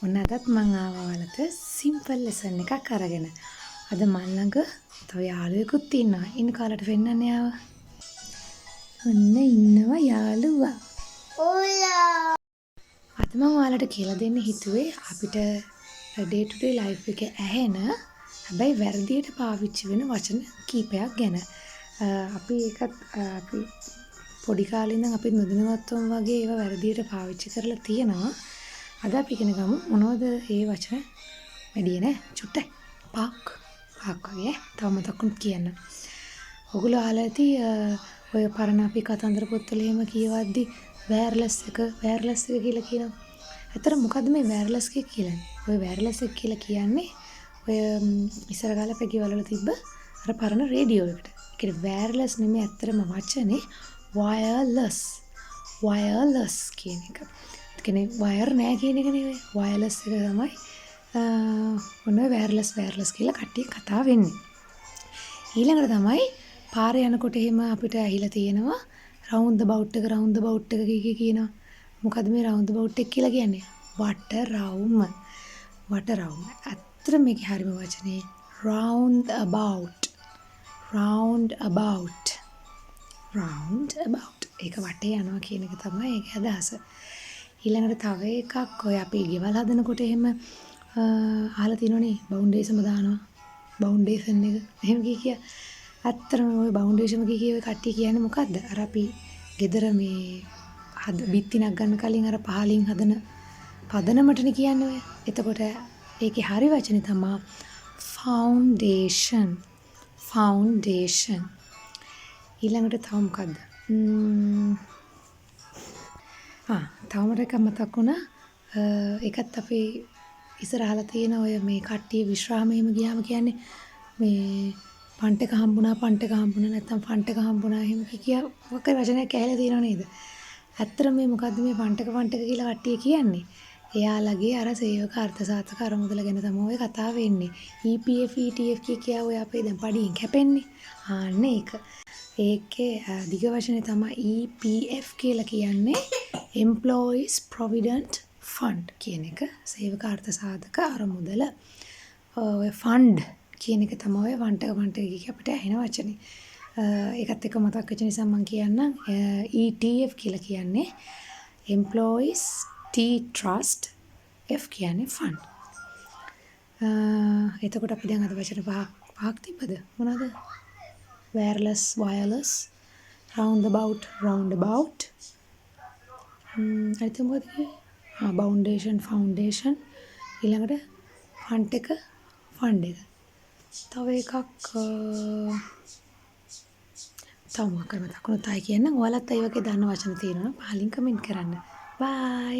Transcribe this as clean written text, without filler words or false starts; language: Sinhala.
ඔන්න අදත් මං ආවා ඔයාලට සිම්පල් ලෙසන් එකක් අරගෙන. අද මන් ළඟ තව යාළුවෙකුත් ඉන්නවා. ඉන්න කාලට වෙන්නන්න යාව. ඔන්න ඉන්නවා යාළුවා. ඔයා. අද මම ඔයාලට කියලා දෙන්න හිතුවේ අපිට day to day life එකේ ඇහෙන හැබැයි වැරදියට පාවිච්චි වෙන වචන කීපයක් ගැන. අපි පොඩි කාලේ ඉඳන් අපි නොදැනුවත්වම වගේ ඒවා වැරදියට පාවිච්චි කරලා තියෙනවා. අද අපි ඉගෙන ගමු මොනවද ඒ වචන වැඩි නෑ චුට්ටයි පාක් වගේ තව මතකුත් කියන්න. ඔයගොල්ලෝ අහලා ඇති ඔය පරණ අපි කතන්දර පොත්වල එහෙම කියවද්දි වයර්ලස් එක කියලා කියනවා. ඇත්තට මොකද්ද මේ වයර්ලස් එක කියන්නේ? ඔය වයර්ලස් එක කියලා කියන්නේ ඔය ඉස්සර කාලේ පෙකිවල තිබ්බ අර පරණ රේඩියෝ එකට. ඒකේ වයර්ලස් නෙමෙයි ඇත්තටම වචනේ වයර්ලස් කියන එක. ඒ කියන්නේ වයර් නෑ කියන එක නෙවෙයි. වයර්ලස් එක තමයි ඔන්න වයර්ලස් කියලා කට්ටිය කතා වෙන්නේ. ඊළඟට තමයි පාරේ යනකොට එහෙම අපිට ඇහිලා තියෙනවා round about එක කියනවා. මොකද්ද මේ round about එක කියලා කියන්නේ? වටරවුම. ඇත්තට මේකේ හරිම වචනේ round about. ඒක වටේ යනවා කියන එක තමයි ඒකේ අදහස. ඊළඟට තව එකක් ඔය අපි ගෙවල් හදනකොට එහෙම අහලා තියෙනවනේ බවුන්ඩේෂන් දානවා. බවුන්ඩේෂන් එක. එහෙම කිය. ඇත්තටම ওই බවුන්ඩේෂන් කිය කට්ටිය කියන්නේ මොකද්ද? අර අපි ගෙදර මේ බිත්ති නගන්න කලින් අර පහලින් හදන පදනමටනේ කියන්නේ ඔය. එතකොට ඒකේ හරි වචනේ තමයි ෆවුන්ඩේෂන්. ඊළඟට තව මොකද්ද? තව මට එකක් මතක් වුණා. ඒකත් අපි ඉස්සර අහලා තියෙන ඔය මේ කට්ටිය විශ්‍රාම එහෙම ගියාම කියන්නේ මේ ෆන්ට් එක හම්බුණා නැත්නම් ෆන්ට් එක හම්බුණා එහෙම වගේ වචනයක් ඇහෙලා තියෙනව නේද? ඇත්තටම මේ මොකද්ද මේ ෆන්ට් එක කියලා කට්ටිය කියන්නේ? එයාලගේ අර සේවක අර්ථසාධක අරමුදල ගැන තමයි ඔය කතාව වෙන්නේ. EPF ETF කියා ඔය අපේ දැන් පඩියෙන් කැපෙන්නේ. ආන්න ඒක. ඒකේ දිග වචනේ තමයි EPF කියලා කියන්නේ Employees Provident Fund කියන එක. සේවක අර්ථසාධක අරමුදල. ඔය ෆන්ඩ් කියන එක තමයි වන්ට එක අපිට ඇහෙන වචනේ. ඒකත් එක්ක මතක් වෙච්ච නිසා මම කියන්නම් ETF කියලා කියන්නේ Employees T Trust F කියන්නේ Fund. එතකොට අපි දැන් අද වචන පහක් තිබ්බද? මොනවද? wireless roundabout අනිත් මොකද කිව්වේ? foundation ඊළඟට ෆන්ඩ් එක. තව එකක් තව මොකක්ද මතක් වුණොත් ආයි කියන්න. ඔයාලත් ඒ වගේ දන්න වචන තියෙනවා නම් පහලින් කමෙන්ට් කරන්න. බයි.